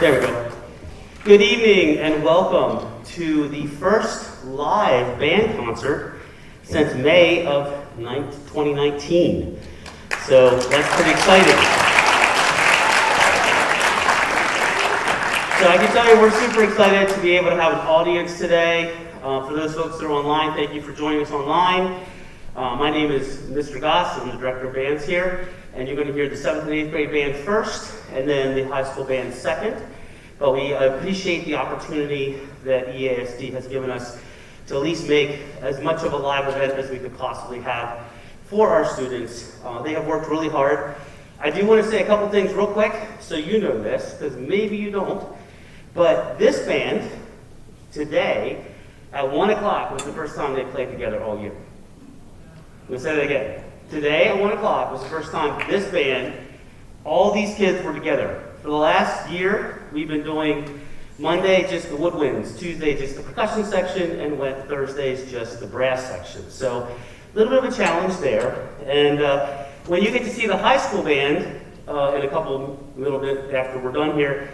There we go. Good evening and welcome to the first live band concert since May of 2019. So that's pretty exciting. So I can tell you we're super excited to be able to have an audience today. For those folks that are online, thank you for joining us online. My name is Mr. Goss, I'm the director of bands here, and you're going to hear the 7th and 8th grade band first, and then the high school band second. But we appreciate the opportunity that EASD has given us to at least make as much of a live event as we could possibly have for our students. They have worked really hard. I do want to say a couple things real quick, so you know this, because maybe you don't. But this band, today, at 1 o'clock was the first time they played together all year. I'm going to say that again. Today at 1 o'clock was the first time this band, all these kids were together. For the last year, we've been doing Monday just the woodwinds, Tuesday just the percussion section, and Thursdays just the brass section. So a little bit of a challenge there. And when you get to see the high school band in a little bit after we're done here,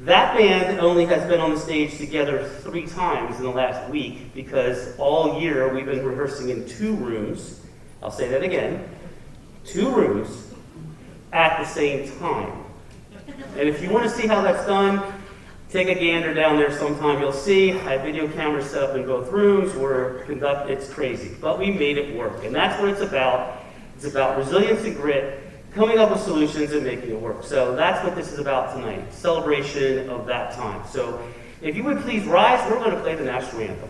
that band only has been on the stage together 3 times in the last week because all year we've been rehearsing in 2 rooms. I'll say that again, 2 rooms at the same time. And if you want to see how that's done, take a gander down there sometime. You'll see I have video cameras set up in both rooms. It's crazy, but we made it work. And that's what it's about. It's about resilience and grit, coming up with solutions and making it work. So that's what this is about tonight, celebration of that time. So if you would please rise, we're going to play the national anthem.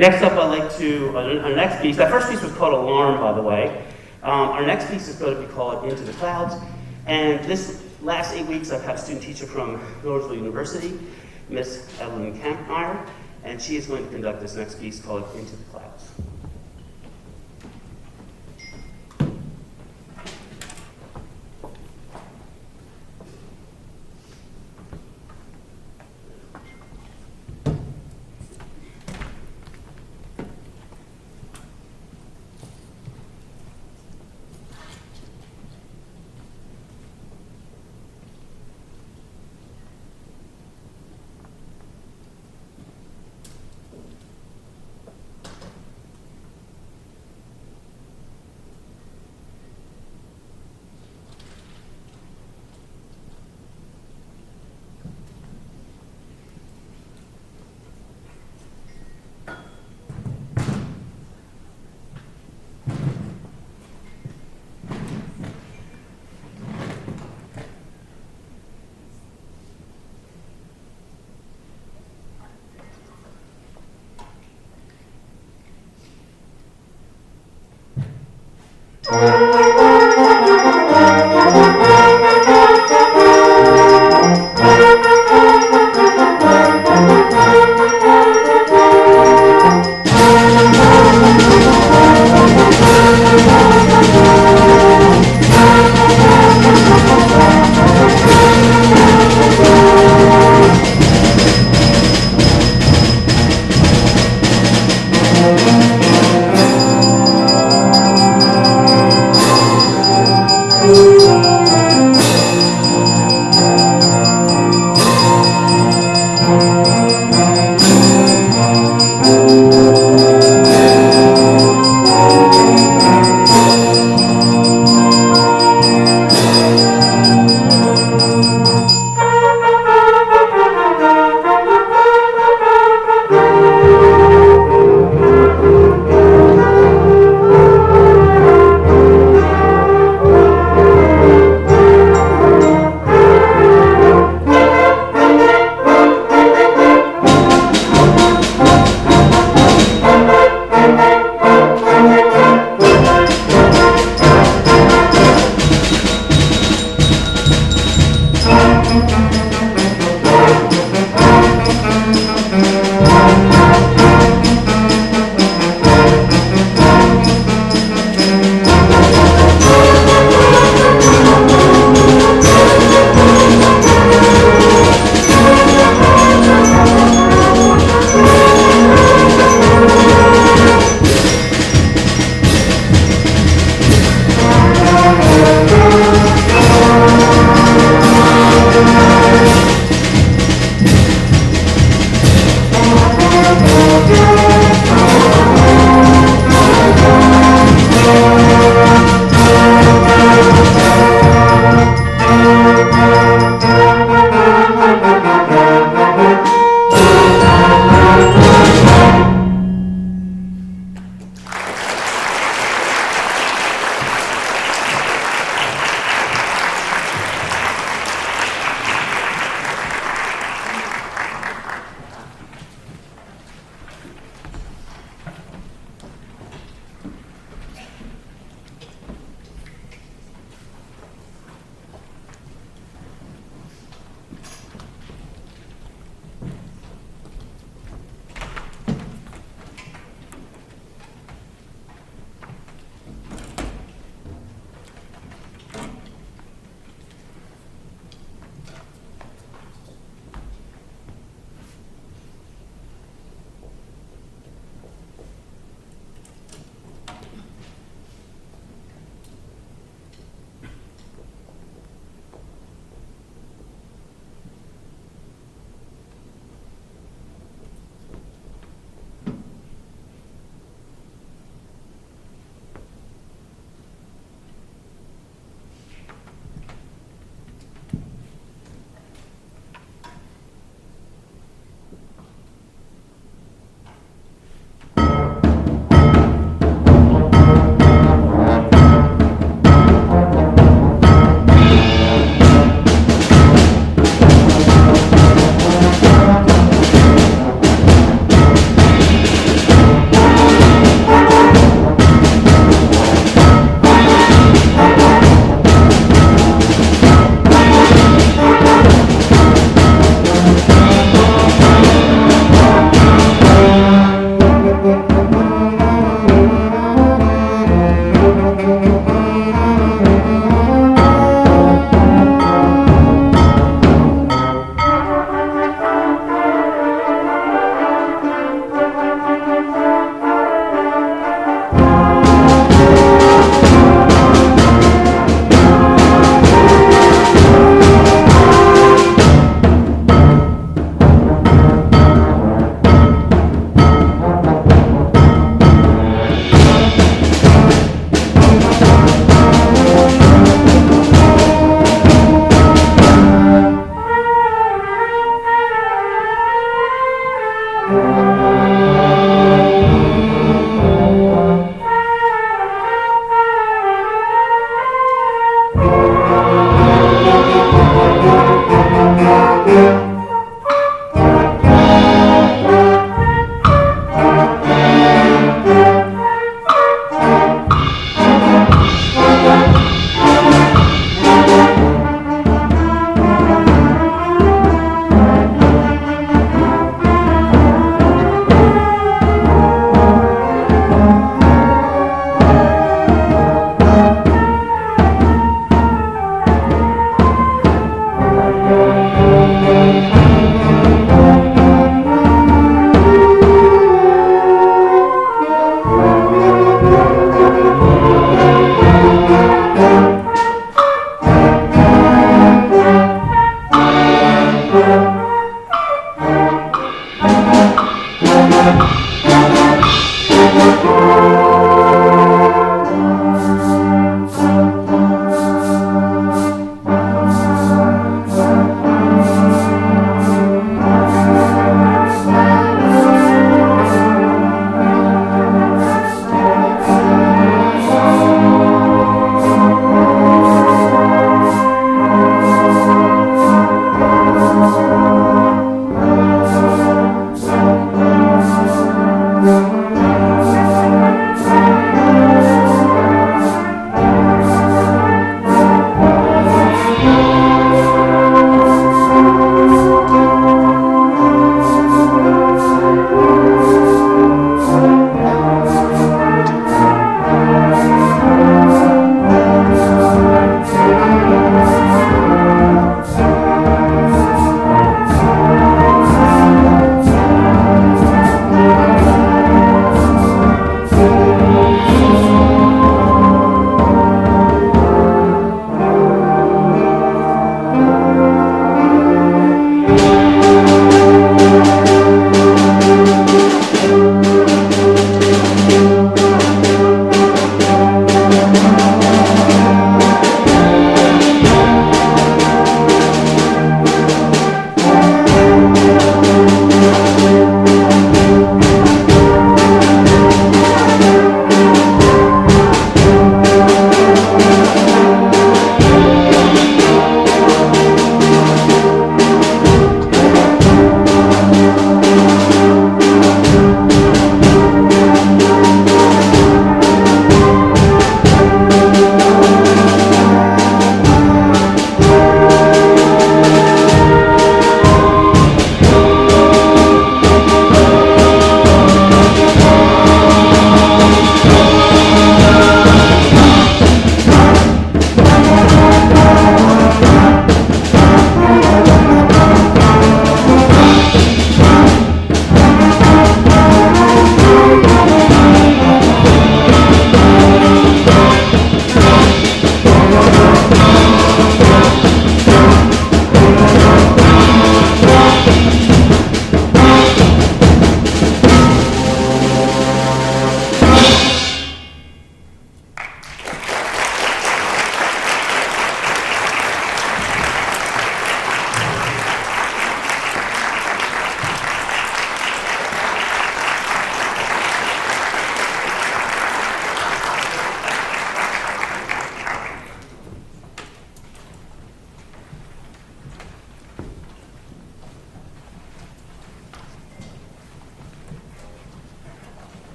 Next up, I'd like to, our next piece, that first piece was called Alarm, by the way. Our next piece is going to be called Into the Clouds. And this last 8 weeks, I've had a student teacher from Millersville University, Miss Evelyn Kampmeyer, and she is going to conduct this next piece called Into the Clouds.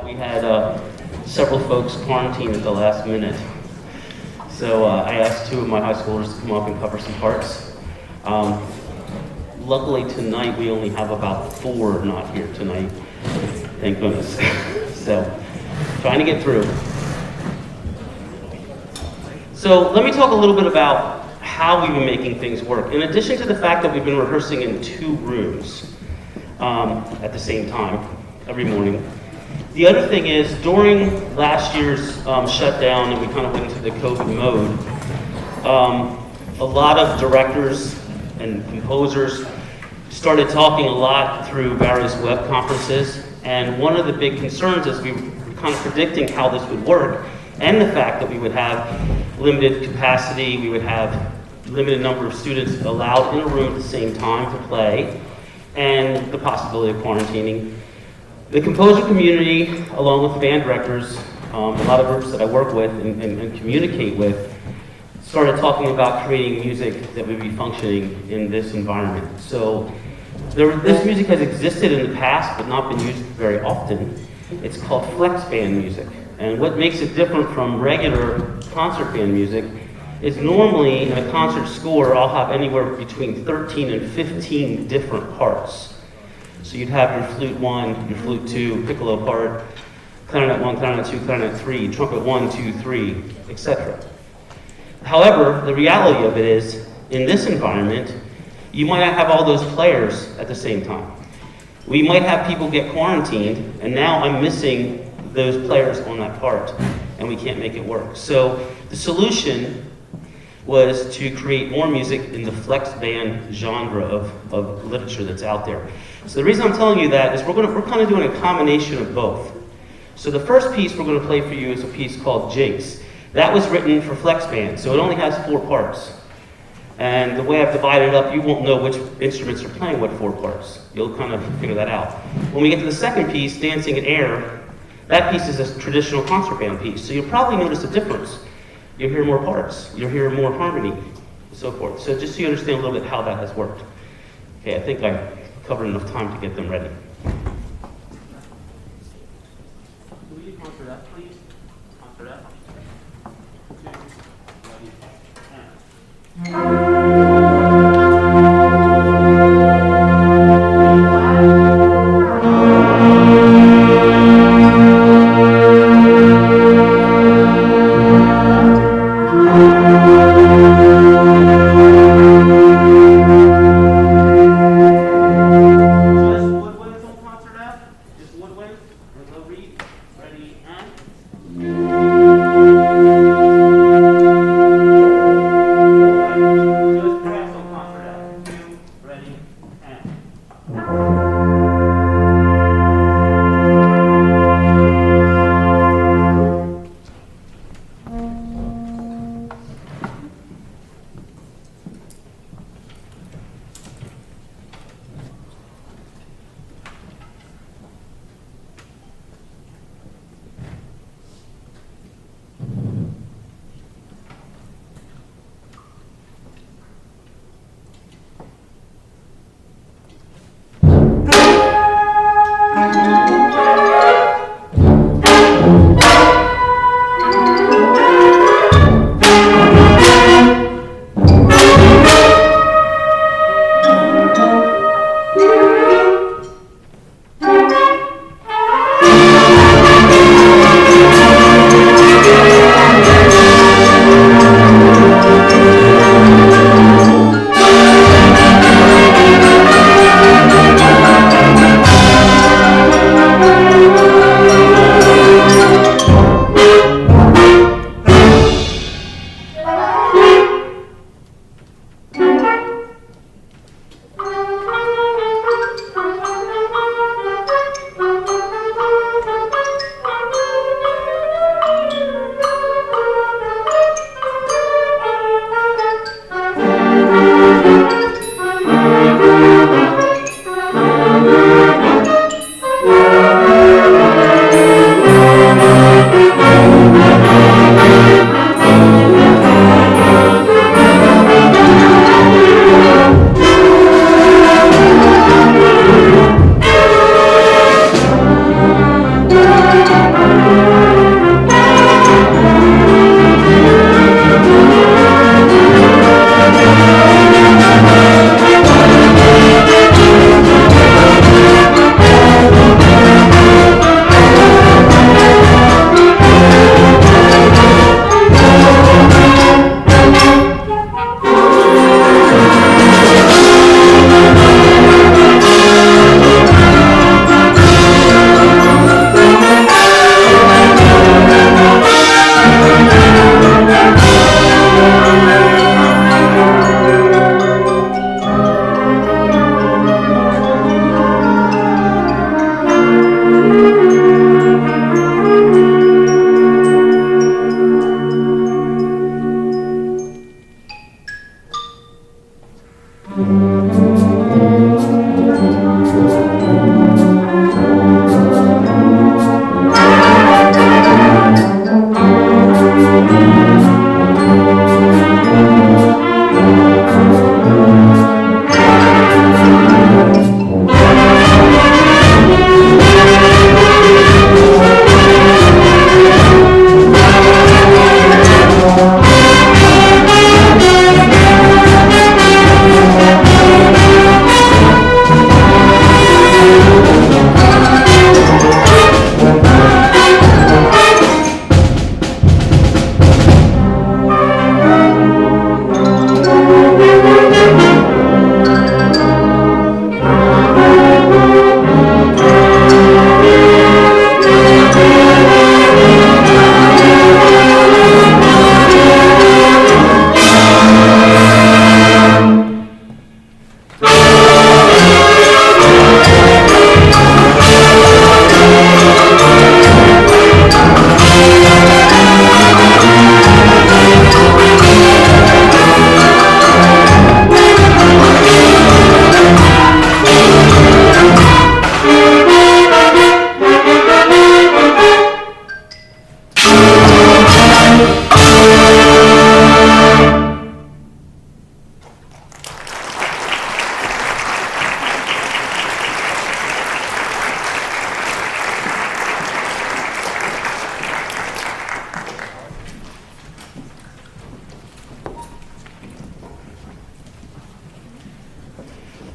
We had several folks quarantined at the last minute. So I asked two of my high schoolers to come up and cover some parts. Luckily tonight we only have about 4 not here tonight. Thank goodness. So trying to get through. So let me talk a little bit about how we've been making things work. In addition to the fact that we've been rehearsing in 2 rooms at the same time every morning, the other thing is during last year's shutdown and we kind of went into the COVID mode, a lot of directors and composers started talking a lot through various web conferences, and one of the big concerns is we were kind of predicting how this would work, and the fact that we would have limited capacity, we would have limited number of students allowed in a room at the same time to play, and the possibility of quarantining. The composer community, along with band directors, a lot of groups that I work with and communicate with, started talking about creating music that would be functioning in this environment. So this music has existed in the past, but not been used very often. It's called flex band music. And what makes it different from regular concert band music is normally in a concert score, I'll have anywhere between 13 and 15 different parts. So you'd have your flute 1, your flute 2, piccolo part, clarinet 1, clarinet 2, clarinet 3, trumpet 1, 2, 3, etc. However, the reality of it is, in this environment, you might not have all those players at the same time. We might have people get quarantined, and now I'm missing those players on that part, and we can't make it work. So the solution was to create more music in the flex band genre of literature that's out there. So the reason I'm telling you that is we're kind of doing a combination of both. So the first piece we're going to play for you is a piece called Jinx. That was written for flex band, so it only has 4 parts. And the way I've divided it up, you won't know which instruments are playing what 4 parts. You'll kind of figure that out. When we get to the second piece, Dancing in Air, that piece is a traditional concert band piece. So you'll probably notice a difference. You'll hear more parts. You'll hear more harmony, and so forth. So just so you understand a little bit how that has worked. Okay, I think I covered enough time to get them ready. Will you concert up, please? Concert up. 2, ready, and.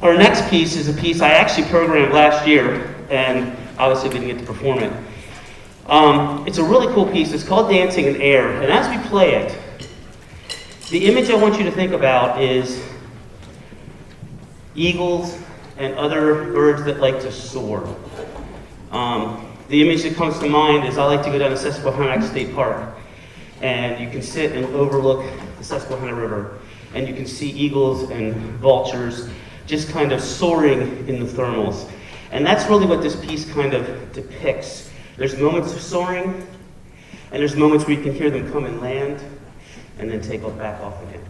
Our next piece is a piece I actually programmed last year, and obviously we didn't get to perform it. It's a really cool piece. It's called Dancing in Air, and as we play it, the image I want you to think about is eagles and other birds that like to soar. The image that comes to mind is I like to go down to Susquehanna State Park, and you can sit and overlook the Susquehanna River, and you can see eagles and vultures just kind of soaring in the thermals. And that's really what this piece kind of depicts. There's moments of soaring, and there's moments where you can hear them come and land, and then take back off again.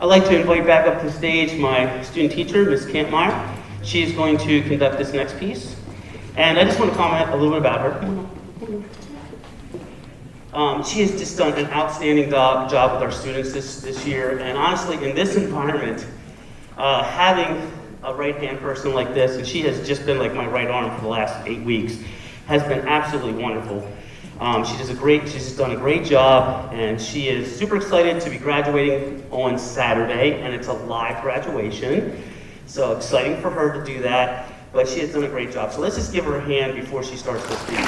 I'd like to invite back up to the stage my student teacher, Ms. Kampmeyer. She's going to conduct this next piece. And I just want to comment a little bit about her. She has just done an outstanding job with our students this year. And honestly, in this environment, having a right-hand person like this, and she has just been like my right arm for the last 8 weeks, has been absolutely wonderful. She's just done a great job, and she is super excited to be graduating on Saturday, and it's a live graduation. So exciting for her to do that, but she has done a great job. So let's just give her a hand before she starts her speech.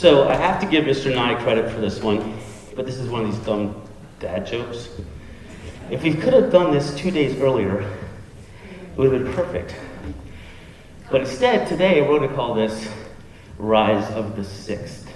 So I have to give Mr. Nye credit for this one, but this is one of these dumb dad jokes. If we could have done this 2 days earlier, it would have been perfect. But instead, today we're going to call this Rise of the Sixth.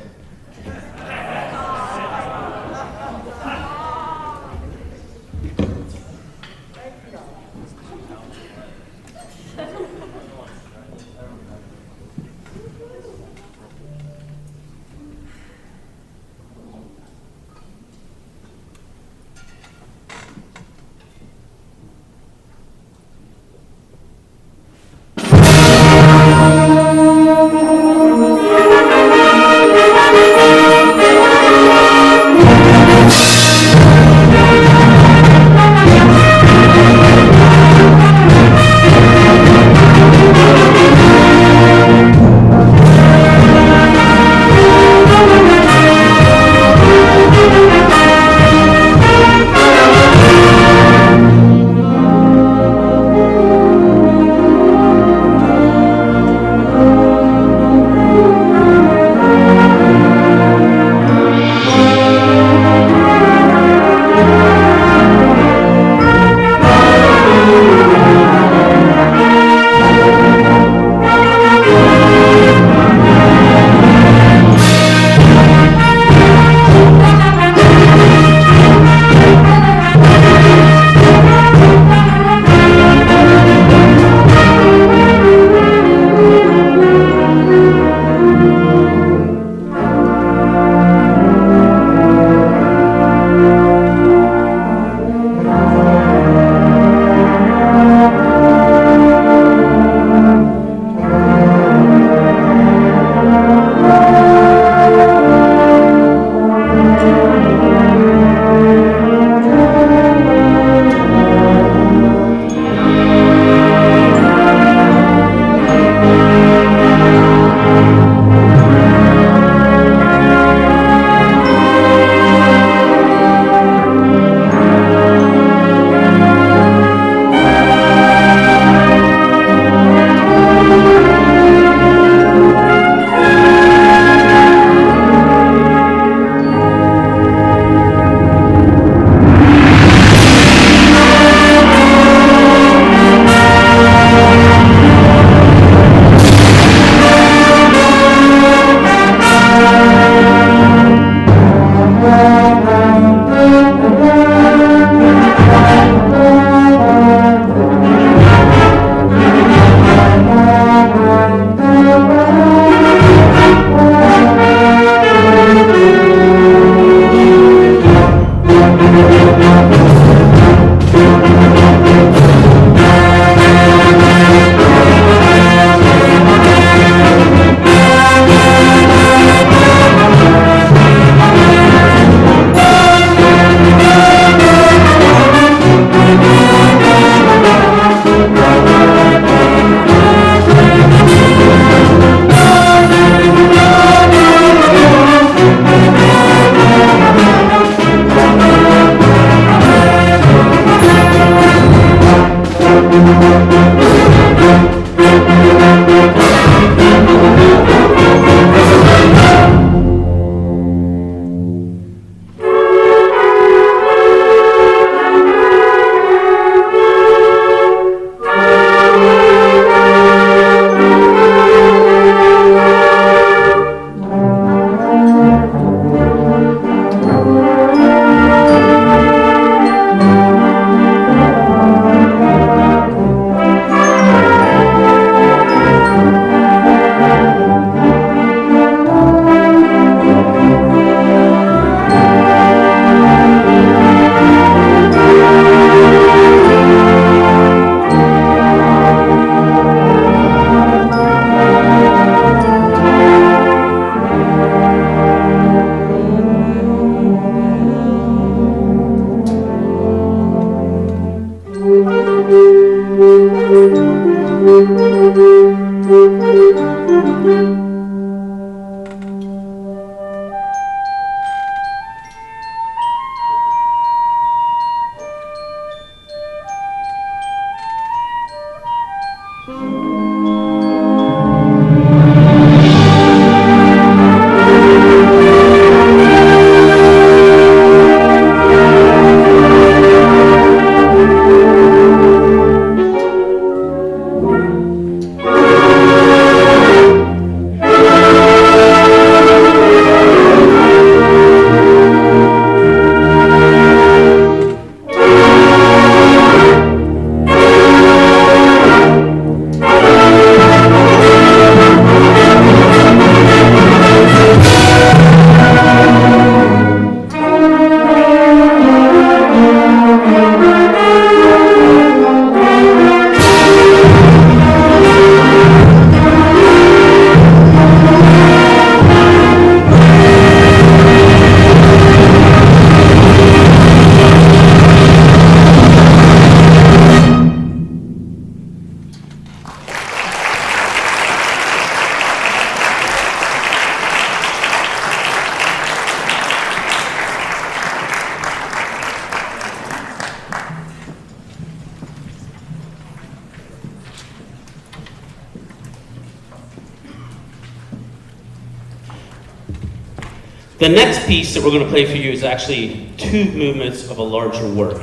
The next piece that we're going to play for you is actually two movements of a larger work.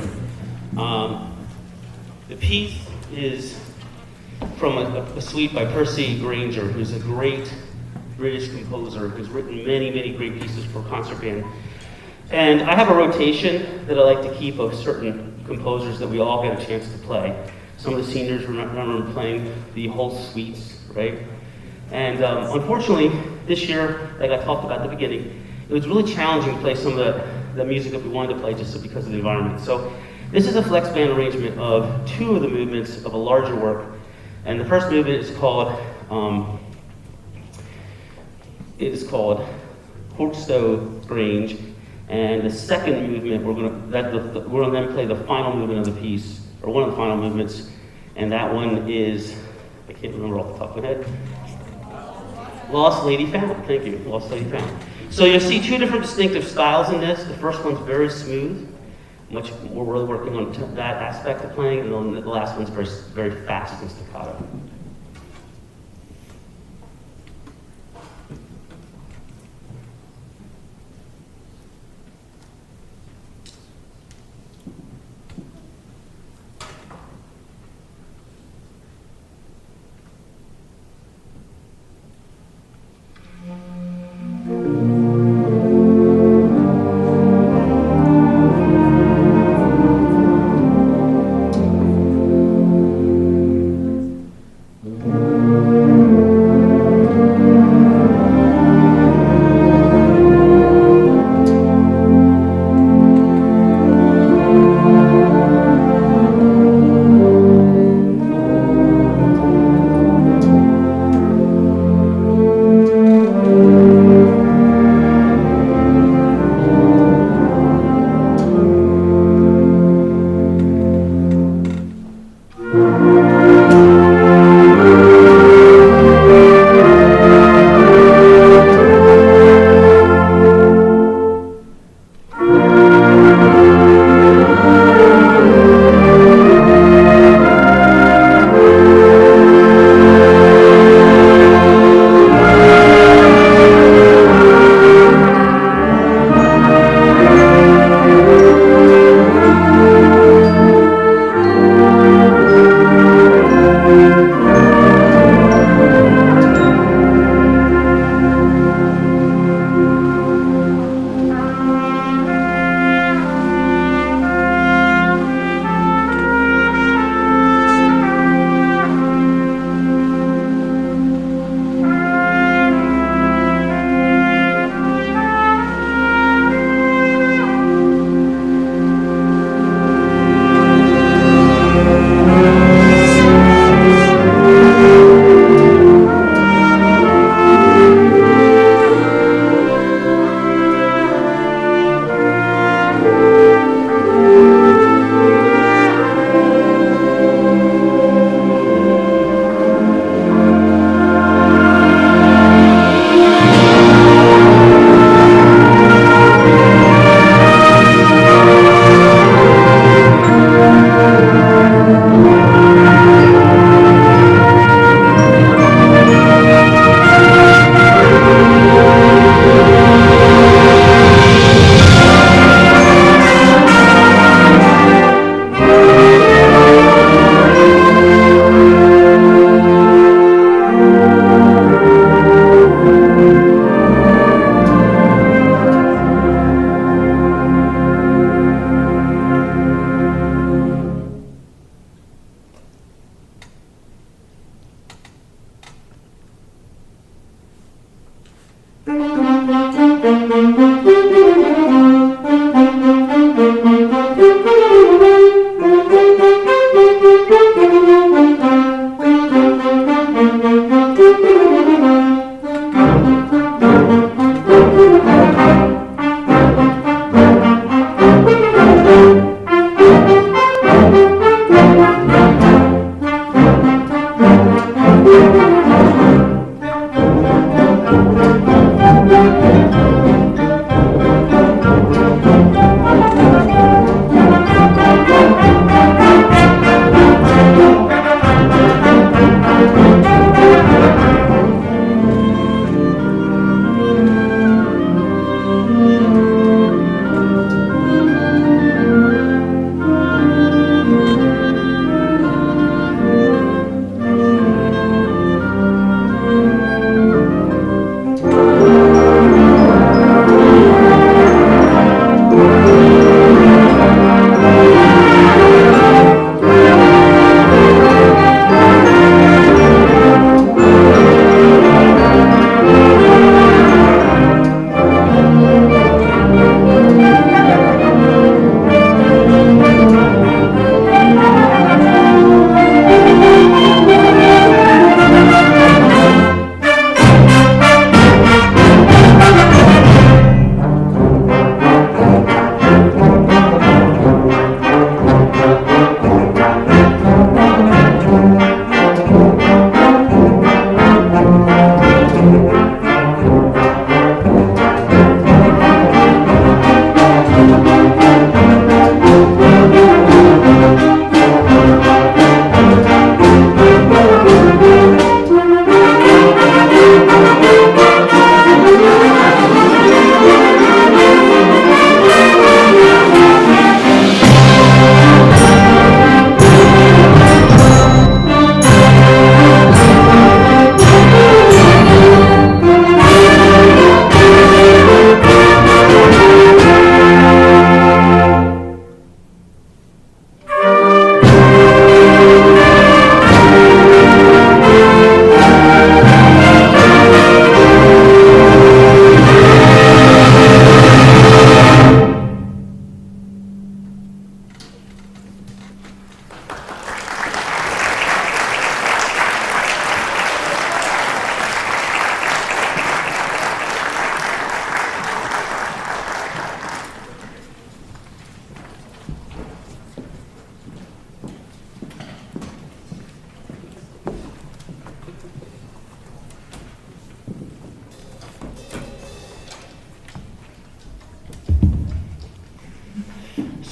The piece is from a suite by Percy Grainger, who's a great British composer who's written many, many great pieces for concert band. And I have a rotation that I like to keep of certain composers that we all get a chance to play. Some of the seniors remember playing the whole suites, right? And unfortunately, this year, like I talked about at the beginning, it was really challenging to play some of the music that we wanted to play just because of the environment. So this is a flex band arrangement of two of the movements of a larger work. And the first movement is called Hawkstow Grange. And the second movement, we're going to then play the final movement of the piece, or one of the final movements, and that one is, I can't remember off the top of my head, Lost Lady Found. Thank you, Lost Lady Found. So you'll see two different distinctive styles in this. The first one's very smooth, much we're really working on that aspect of playing, and then the last one's very, very fast and staccato.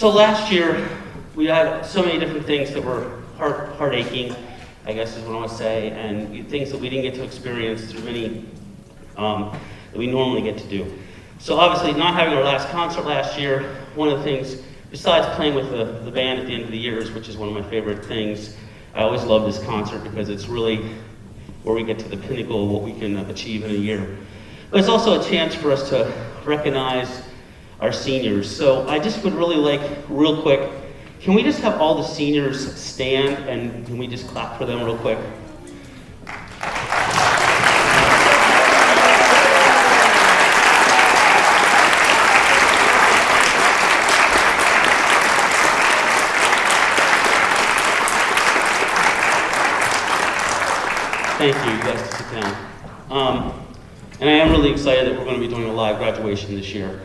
So last year, we had so many different things that were heart-aching, I guess is what I want to say, and things that we didn't get to experience through many that we normally get to do. So obviously, not having our last concert last year, one of the things, besides playing with the band at the end of the years, which is one of my favorite things, I always love this concert because it's really where we get to the pinnacle of what we can achieve in a year. But it's also a chance for us to recognize our seniors. So I just would really like, real quick, can we just have all the seniors stand and can we just clap for them real quick? Thank you. You guys can sit down. And I am really excited that we're going to be doing a live graduation this year.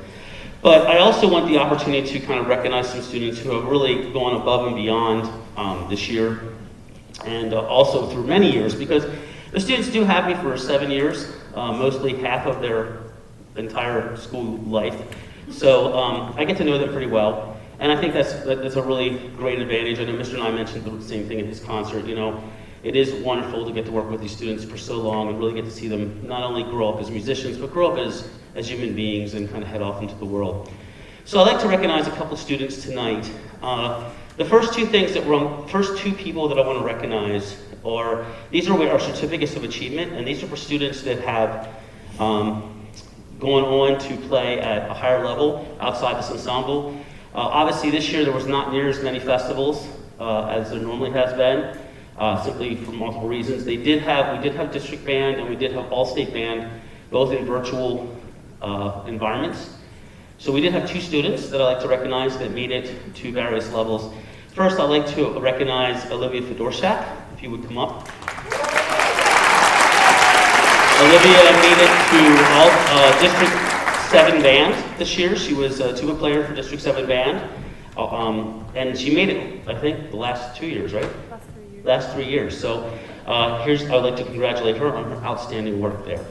But I also want the opportunity to kind of recognize some students who have really gone above and beyond this year, and also through many years, because the students do have me for 7 years, mostly half of their entire school life. So I get to know them pretty well, and I think that's a really great advantage. I know Mr. and I mentioned the same thing at his concert. You know, it is wonderful to get to work with these students for so long and really get to see them not only grow up as musicians, but grow up as human beings and kind of head off into the world. So I'd like to recognize a couple students tonight. The first two people that I want to recognize are, these are our certificates of achievement, and these are for students that have gone on to play at a higher level outside this ensemble. Obviously this year there was not near as many festivals as there normally has been, simply for multiple reasons. We did have district band and we did have all-state band, both in virtual environments. So we did have two students that I'd like to recognize that made it to various levels. First, I'd like to recognize Olivia Fedorchak, if you would come up. Olivia made it to District 7 band this year. She was a tuba player for District 7 band. And she made it, I think, the last 2 years, right? Last 3 years. So I would like to congratulate her on her outstanding work there.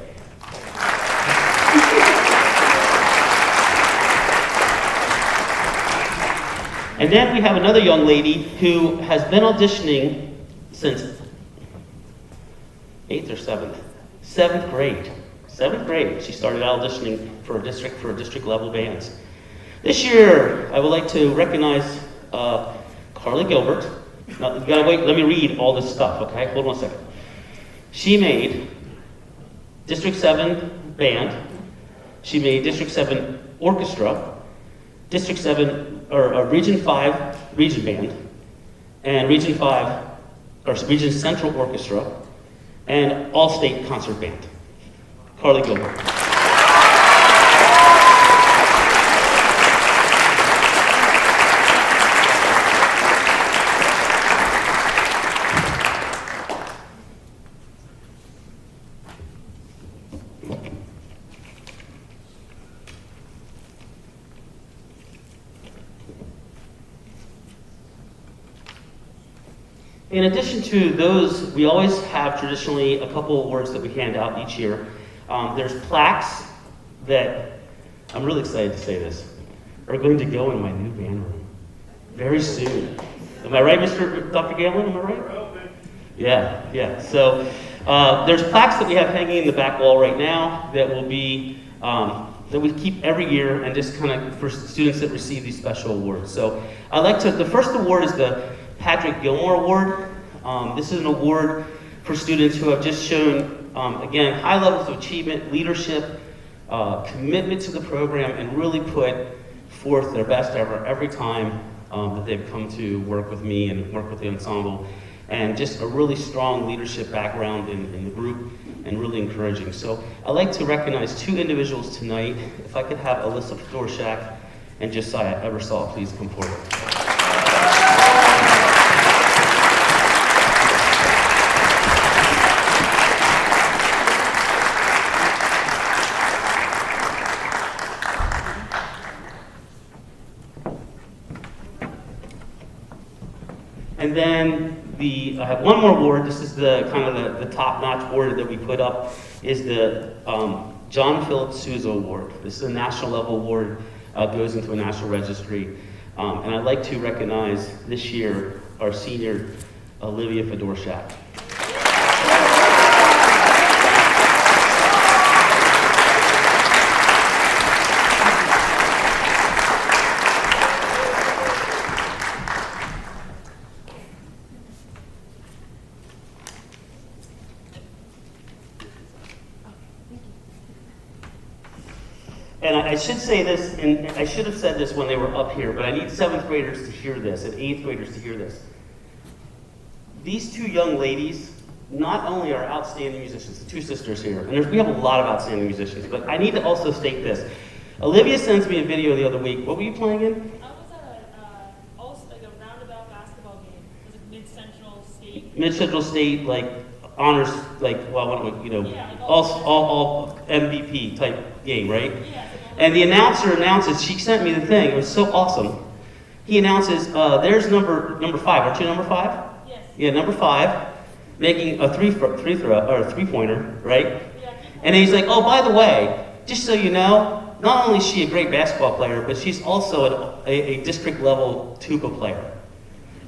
And then we have another young lady who has been auditioning since 8th or 7th? 7th grade. 7th grade. She started auditioning for district level bands. This year, I would like to recognize Carly Gilbert. Now, you gotta wait, let me read all this stuff, okay? Hold on a second. She made District 7 band. She made District 7 orchestra, District 7, or Region 5 region band, and Region Central Orchestra, and all-state concert band. Carly Gilbert. In addition to those, we always have traditionally a couple of awards that we hand out each year. There's plaques that, I'm really excited to say this, are going to go in my new band room very soon. Am I right, Dr. Galen? Am I right? Yeah. So there's plaques that we have hanging in the back wall right now that will be, that we keep every year, and just kind of for students that receive these special awards. So the first award is the Patrick Gilmore Award. This is an award for students who have just shown, again, high levels of achievement, leadership, commitment to the program, and really put forth their best ever every time that they've come to work with me and work with the ensemble. And just a really strong leadership background in the group, and really encouraging. So I'd like to recognize two individuals tonight. If I could have Alyssa Fedorchak and Josiah Ebersol please come forward. And then I have one more award. This is the kind of the top-notch award that we put up, is the John Philip Sousa Award. This is a national level award, goes into a national registry. And I'd like to recognize this year our senior, Olivia Fedorchak. And I should say this, and I should have said this when they were up here, but I need 7th graders to hear this and 8th graders to hear this. These 2 young ladies not only are outstanding musicians, the 2 sisters here, and we have a lot of outstanding musicians, but I need to also state this. Olivia sends me a video the other week. What were you playing in? I was at a roundabout basketball game. It was like Mid-Central State. Mid-Central State, like honors, like, well, you know, Yeah, like all MVP type game, right? Yeah. And the announcer announces, she sent me the thing, it was so awesome. He announces, there's number 5, aren't you number 5? Yes. Yeah, number 5, making a three-pointer, right? Yeah. And he's like, oh, by the way, just so you know, not only is she a great basketball player, but she's also a district level tuba player.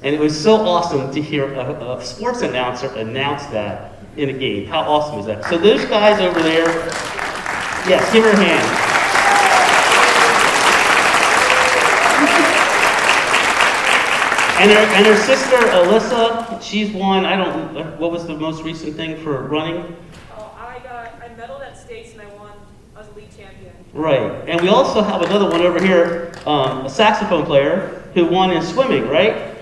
And it was so awesome to hear a sports announcer announce that in a game. How awesome is that? So those guys over there, yes, give her a hand. And her sister, Alyssa, she's won, what was the most recent thing for running? Oh, I medaled at states and I won as a league champion. Right. And we also have another one over here, a saxophone player who won in swimming, right?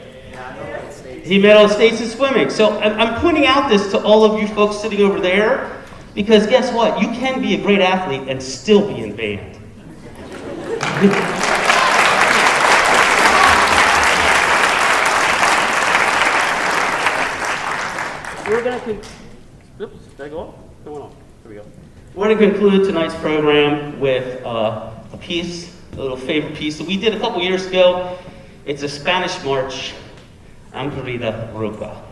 He medaled at states in swimming. So I'm pointing out this to all of you folks sitting over there, because guess what? You can be a great athlete and still be in band. We're going to oops, did I go off? It went off. Here we go. We're going to conclude tonight's program with a piece, a little favorite piece that we did a couple years ago. It's a Spanish march, Angarita Roca.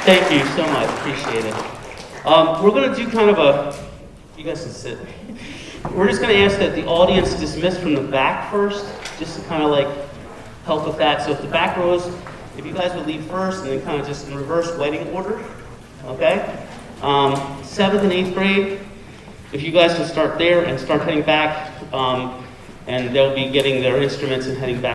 Thank you so much, appreciate it. We're gonna do kind of a, you guys can sit. We're just gonna ask that the audience dismiss from the back first, just to kind of like help with that. So if the back rows, if you guys would leave first and then kind of just in reverse wedding order, okay? 7th and 8th grade, if you guys can start there and start heading back, and they'll be getting their instruments and heading back.